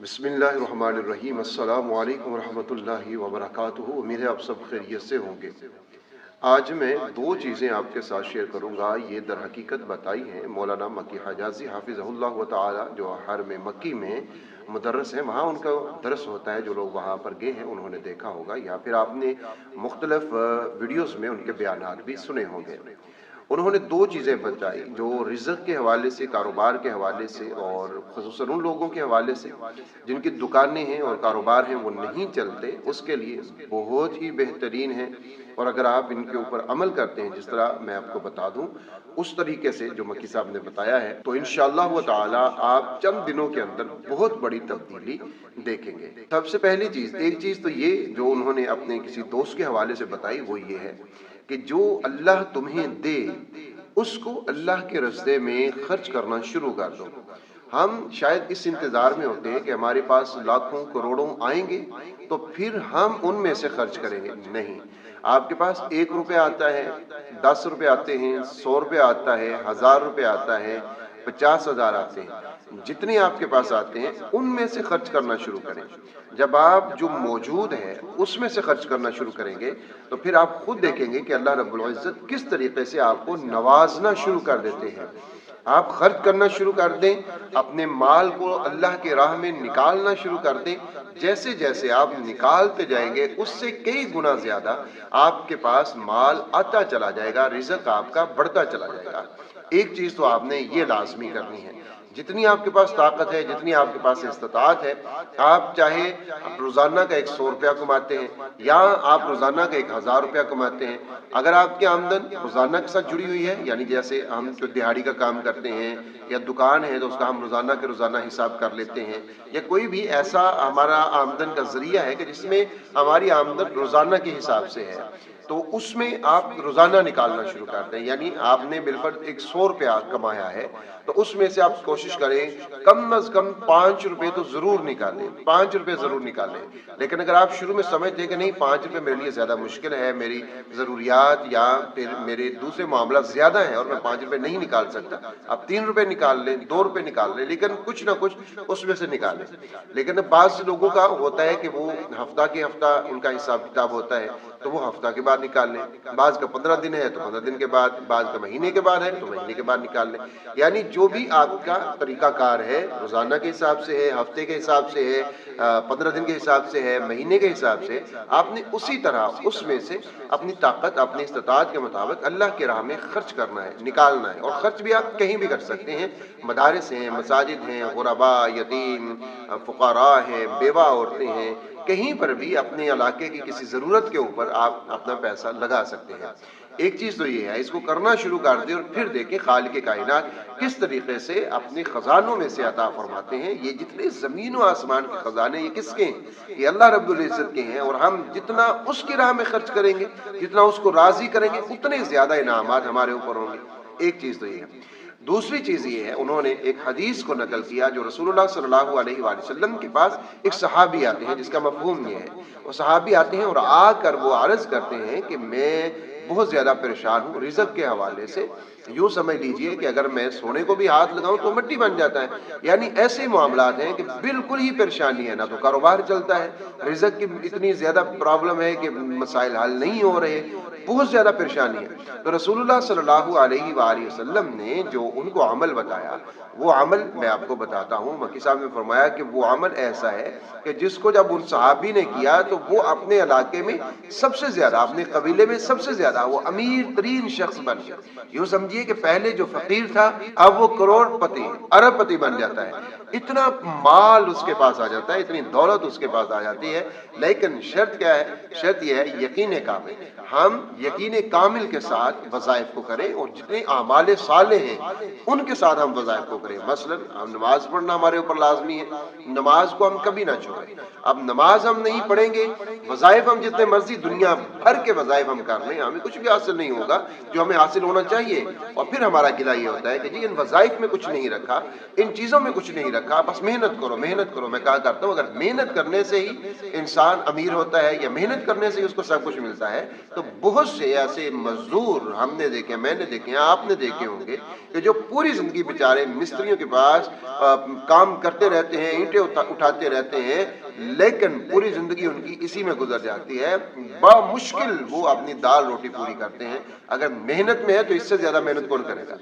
बिस्मिल्लाहिर्रहमानिर्रहीम। अस्सलामु अलैकुम वरहमतुल्लाहि वबरकातुहू। उम्मीद है आप सब खैरियत से होंगे। आज मैं दो चीज़ें आपके साथ शेयर करूंगा। ये दर हकीकत बताई हैं मौलाना मक्की हजाजी हाफिज़हुल्लाह व तआला, जो हरम मक्की में मुदर्रिस हैं। वहाँ उनका दरस होता है, जो लोग वहाँ पर गए हैं उन्होंने देखा होगा, या फिर आपने मुख्तलिफ वीडियोज़ में उनके बयानात भी सुने होंगे। उन्होंने दो चीज़ें बताई, जो रिज़्क़ के हवाले से, कारोबार के हवाले से, और ख़ुसूसन उन लोगों के हवाले से जिनकी दुकानें हैं और कारोबार हैं वो नहीं चलते, उसके लिए बहुत ही बेहतरीन है। और अगर आप इनके ऊपर अमल करते हैं, जिस तरह मैं आपको बता दूं उस तरीके से जो मक्की साहब ने बताया है, तो इंशाअल्लाह व ताला आप चंद दिनों के अंदर बहुत बड़ी तब्दीली देखेंगे। सबसे पहली चीज़, एक चीज़ तो ये जो उन्होंने अपने किसी दोस्त के हवाले से बताई, वो ये है कि जो अल्लाह तुम्हें दे उसको अल्लाह के रास्ते में खर्च करना शुरू कर दो। हम शायद इस इंतज़ार में होते हैं कि हमारे पास लाखों करोड़ों आएंगे तो फिर हम उनमें से खर्च करेंगे। नहीं, आपके पास 1 रुपया आता है, 10 रुपये आते हैं, 100 रुपये आता है, 1000 रुपये आता है, 50,000 आते हैं। जितने आपके पास आते हैं उनमें से खर्च करना शुरू करें। जब आप जो मौजूद है उसमें से खर्च करना शुरू करेंगे तो फिर आप खुद देखेंगे कि अल्लाह रब्बुल इज़्ज़त किस तरीके से आपको नवाजना शुरू कर देते हैं। आप खर्च करना शुरू कर दें, अपने माल को अल्लाह के राह में निकालना शुरू कर दें। जैसे जैसे आप निकालते जाएंगे उससे कई गुना ज्यादा आपके पास माल आता चला जाएगा, रिज़्क़ आपका बढ़ता चला जाएगा। एक चीज तो आपने ये लाजमी करनी है, जितनी आपके पास ताकत है, जितनी आपके पास इस्तिताअत है, आप चाहे आप रोजाना का 100 रुपया कमाते हैं या आप रोजाना का 1000 रुपया कमाते हैं, अगर आपकी आमदन रोजाना के साथ जुड़ी हुई है, यानी जैसे हम जो दिहाड़ी का काम करते हैं या दुकान है तो उसका हम रोजाना के रोजाना हिसाब कर लेते हैं, या कोई भी ऐसा हमारा आमदन का जरिया है कि जिसमें हमारी आमदन रोजाना के हिसाब से है, तो उसमें आप रोजाना निकालना शुरू कर दें। यानी आपने बिल्कुल 100 रुपया कमाया है तो उसमें से आप कोशिश करें कम अज कम 5 रुपए तो जरूर निकालें, 5 रुपए जरूर निकालें। लेकिन अगर आप शुरू में समझते हैं कि नहीं 5 रुपए मेरे लिए ज्यादा मुश्किल है, मेरी जरूरियात या फिर मेरे दूसरे मामला ज्यादा है और मैं 5 रुपए नहीं निकाल सकता, आप 3 रुपए निकाल लें, 2 रुपए निकाल लें, लेकिन कुछ ना कुछ उसमें से निकालें। लेकिन बाज़ लोगों का होता है कि वो हफ्ता के हफ्ता उनका हिसाब किताब होता है तो वो हफ्ता के बाद निकाल लें, बाज़ का 15 दिन है तो 15 दिन के बाद, बाज़ का महीने के बाद है तो महीने के बाद निकाल लें। यानी जो भी आपका तरीकाकार है, रोजाना के हिसाब से है, हफ्ते के हिसाब से है, 15 दिन के हिसाब से है, महीने के हिसाब से, आपने उसी तरह उसमें से अपनी ताकत, अपनी इस्तिताअत के मुताबिक अल्लाह के राह में खर्च करना है, निकालना है। और खर्च भी आप कहीं भी कर सकते हैं, मदारिस हैं, मसाजिद हैं, गुरबा, यतीम, फुकारा हैं, बेवा औरतें हैं, कहीं पर भी अपने इलाके की किसी ज़रूरत के ऊपर आप अपना पैसा लगा सकते हैं। एक चीज़ तो ये है, इसको करना शुरू कर दें और फिर देखें खालिक कायनात किस तरीके से अपने खजानों में से अता फरमाते हैं। ये जितने ज़मीन व आसमान के खजाने ये किसके हैं? ये अल्लाह रब्बुल इज़्ज़त के हैं। और हम जितना उसकी राह में खर्च करेंगे, जितना उसको राज़ी करेंगे, उतने ज़्यादा इनामात हमारे ऊपर होंगे। एक चीज़ तो ये है। दूसरी चीज़ ये है, उन्होंने एक हदीस को नकल किया जो रसूलुल्लाह सल्लल्लाहु अलैहि वसल्लम के पास एक सहाबी आते हैं, जिसका मफ़हूम ये है, वो सहाबी आते हैं और आकर वो अर्ज़ करते हैं कि मैं बहुत ज़्यादा परेशान हूँ रिज़्क़ के हवाले से। यूँ समझ लीजिए कि अगर मैं सोने को भी हाथ लगाऊं तो मिट्टी बन जाता है। यानी ऐसे मामलात हैं कि बिल्कुल ही परेशानी है, ना तो कारोबार चलता है, रिज़्क़ की इतनी ज़्यादा प्रॉब्लम है कि मसाइल हल नहीं हो रहे, बहुत ज़्यादा परेशानी है। तो रसूलुल्लाह सल्लल्लाहु अलैहि वसल्लम ने जो उनको अमल बताया, वो अमल मैं आपको बताता हूँ। मक्की साहब ने फरमाया कि वो अमल ऐसा है कि जिसको जब उन सहाबी ने किया तो वो अपने इलाके में सबसे ज्यादा, अपने कबीले में सबसे ज्यादा वो अमीर तरीन शख्स बन गया। यूँ समझिए कि पहले जो फकीर था अब वो करोड़पति, अरबपति बन जाता है। इतना माल उसके पास आ जाता है, इतनी दौलत उसके पास आ जाती है। लेकिन शर्त क्या है? शर्त यह है यकीन कामिल। हम यकीन कामिल के साथ वज़ाइफ को करें और जितने आमाल साले हैं उनके साथ हम वज़ाइफ को करें। मसलन हम नमाज पढ़ना हमारे ऊपर लाजमी है, नमाज को हम कभी ना छोड़ें। अब नमाज हम नहीं पढ़ेंगे, वज़ाइफ हम जितने मर्जी दुनिया भर के वज़ाइफ हम कर लें, हमें कुछ भी हासिल नहीं होगा जो हमें हासिल होना चाहिए। और फिर हमारा गिला ये होता है कि जी इन वज़ाइफ में कुछ नहीं रखा, इन चीज़ों में कुछ नहीं रखा, کہا بس محنت کرو محنت کرو. میں کہا کرتا ہوں اگر محنت کرنے سے ہی انسان امیر ہوتا ہے یا محنت کرنے سے ہی اس کو سب کچھ ملتا ہے تو بہت سے ایسے مزدور ہم نے دیکھے, میں نے دیکھے, آپ نے دیکھے ہوں گے کہ جو پوری زندگی بیچارے مستریوں کے پاس کام کرتے رہتے ہیں, اینٹیں اٹھاتے رہتے ہیں, لیکن پوری زندگی ان کی اسی میں گزر جاتی ہے. بڑا مشکل وہ اپنی دال روٹی پوری کرتے ہیں. اگر محنت میں ہے تو اس سے زیادہ محنت کون کرے گا؟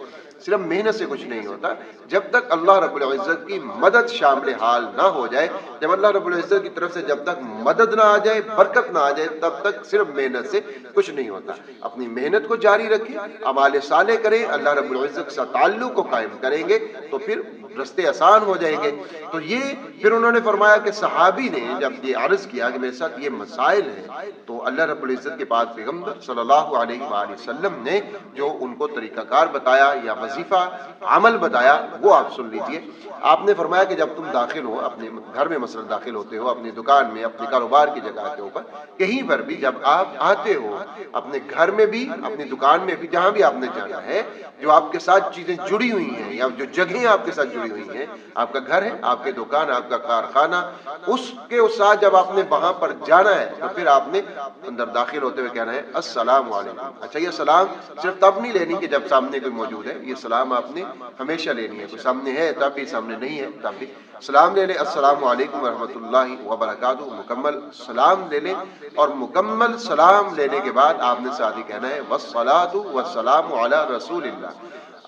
صرف محنت سے کچھ نہیں ہوتا. جب تک اللہ رب العزت کی مدد شامل حال نہ ہو جائے, جب اللہ رب العزت کی طرف سے جب تک مدد نہ آ جائے, برکت نہ آ جائے, تب تک صرف محنت سے کچھ نہیں ہوتا. اپنی محنت کو جاری رکھیں, اعمال صالح کریں, اللہ رب العزت کے ساتھ تعلق کو قائم کریں گے تو پھر رستے آسان ہو جائیں گے. تو یہ پھر انہوں نے فرمایا کہ صحابی نے جب یہ عرض کیا کہ میرے ساتھ یہ مسائل ہیں, تو اللہ رب العزت کے پاک پیغمبر صلی اللہ علیہ وآلہ وسلم نے جو ان کو طریقہ کار بتایا یا وظیفہ عمل بتایا وہ آپ سن لیجئے. آپ نے فرمایا کہ جب تم داخل ہو اپنے گھر میں, مثلا داخل ہوتے ہو اپنی دکان میں, اپنے کاروبار کی جگہ کے اوپر, کہیں پر بھی جب آپ آتے ہو, اپنے گھر میں بھی, اپنی دکان میں بھی, جہاں بھی آپ نے جانا ہے, جو آپ کے ساتھ چیزیں جڑی ہوئی ہیں یا جو جگہیں آپ کے ساتھ جڑی ہوئی ہیں, آپ کا گھر ہے, آپ کی دکان, آپ کا کارخانہ, اس کے ساتھ جب آپ نے وہاں پر جانا ہے تو پھر آپ نے اندر داخل ہوتے ہوئے کہنا ہے السلام علیکم. اچھا, یہ سلام صرف تب نہیں لینی کہ جب سامنے کوئی موجود ہے, یہ سلام آپ نے ہمیشہ لینی ہے. کوئی سامنے ہے تب بھی, سامنے نہیں ہے تب بھی سلام لے لیں. السلام علیکم ورحمۃ اللہ وبرکاتہ, مکمل سلام لے لیں. اور مکمل سلام لینے کے بعد آپ نے ساتھ ہی کہنا ہے والصلاۃ والسلام علی رسول اللہ.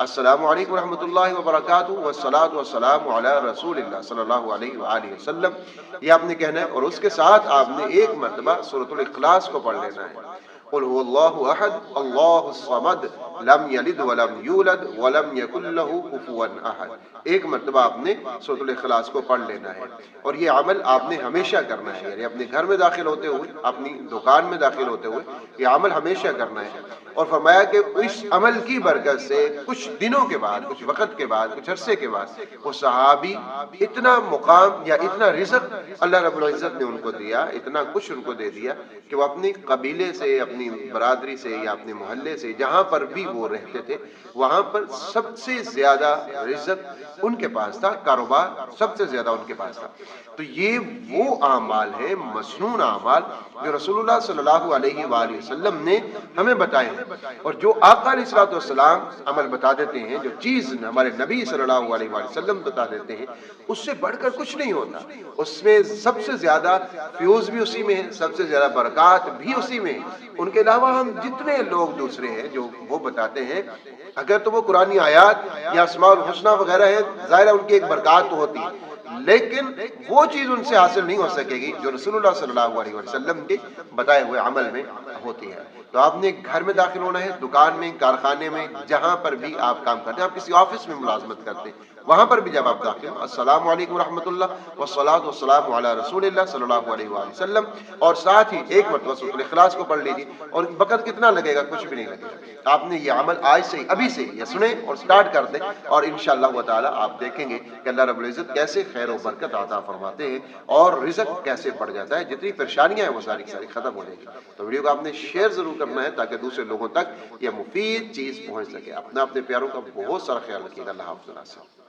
السلام علیکم ورحمۃ اللہ وبرکاتہ والصلاۃ والسلام علی رسول اللہ صلی اللہ علیہ وآلہ وسلم, یہ آپ نے کہنا ہے. اور اس کے ساتھ آپ نے ایک مرتبہ سورۃ الاخلاص کو پڑھ لینا ہے. قل هو الله احد اللہ الصمد لم یلد ولم یولد ولم یکن له کفوا احد. ایک مرتبہ آپ نے سورۃ الاخلاص کو پڑھ لینا ہے. اور یہ عمل آپ نے ہمیشہ کرنا ہے, یعنی اپنے گھر میں داخل ہوتے ہوئے, اپنی دکان میں داخل ہوتے ہوئے یہ عمل ہمیشہ کرنا ہے. اور فرمایا کہ اس عمل کی برکت سے کچھ دنوں کے بعد, کچھ وقت کے بعد, کچھ عرصے کے بعد وہ صحابی اتنا مقام یا اتنا رزق اللہ رب العزت نے ان کو دیا, اتنا کچھ ان کو دے دیا کہ وہ اپنی قبیلے سے, اپنی برادری سے یا اپنے محلے سے, جہاں پر بھی وہ رہتے تھے, وہاں پر سب سے زیادہ رزق ان کے پاس تھا, کاروبار سب سے زیادہ ان کے پاس تھا. تو یہ وہ اعمال ہیں, مسنون اعمال, جو رسول اللہ صلی اللہ علیہ وآلہ وسلم نے ہمیں بتائے ہیں. اور جو آقا علیہ الصلوۃ والسلام عمل بتا دیتے ہیں, جو چیز ہمارے نبی صلی اللہ علیہ وآلہ وسلم بتا دیتے ہیں, اس سے بڑھ کر کچھ نہیں ہوتا. اس میں سب سے زیادہ فیوز بھی اسی میں ہے, سب سے زیادہ برکات بھی اسی میں ہے. ان کے علاوہ ہم جتنے لوگ دوسرے ہیں جو وہ بتاتے ہیں, اگر تو وہ قرآنی آیات یا اسماء الحسنہ وغیرہ ہے, ظاہر ہے ان کی ایک برکات تو ہوتی ہے, لیکن وہ چیز ان سے حاصل نہیں ہو سکے گی جو رسول اللہ صلی اللہ علیہ وسلم کے بتائے ہوئے عمل میں ہوتی ہے. تو آپ نے گھر میں داخل ہونا ہے, دکان میں, کارخانے میں, جہاں پر بھی آپ کام کرتے ہیں, آپ کسی آفس میں ملازمت کرتے ہیں, وہاں پر بھی جب آپ داخل ہو السلام علیکم ورحمۃ اللہ والصلاۃ والسلام علی رسول اللہ صلی اللہ علیہ وآلہ وسلم, اور ساتھ ہی ایک مرتبہ سورۃ الاخلاص کو پڑھ لیجیے. اور وقت کتنا لگے گا؟ کچھ بھی نہیں لگے گا. آپ نے یہ عمل آج سے, ابھی سے یہ سنیں اور سٹارٹ کر دیں, اور انشاءاللہ تعالی آپ دیکھیں گے کہ اللہ رب العزت کیسے خیر و برکت عطا فرماتے ہیں اور رزق کیسے بڑھ جاتا ہے. جتنی پریشانیاں ہیں وہ ساری ساری ختم ہو جائیں گی. تو ویڈیو کو آپ نے شیئر ضرور کرنا ہے تاکہ دوسرے لوگوں تک یہ مفید چیز پہنچ سکے. اپنے پیاروں کا بہت سارا خیال رکھیے گا. اللہ حافظ.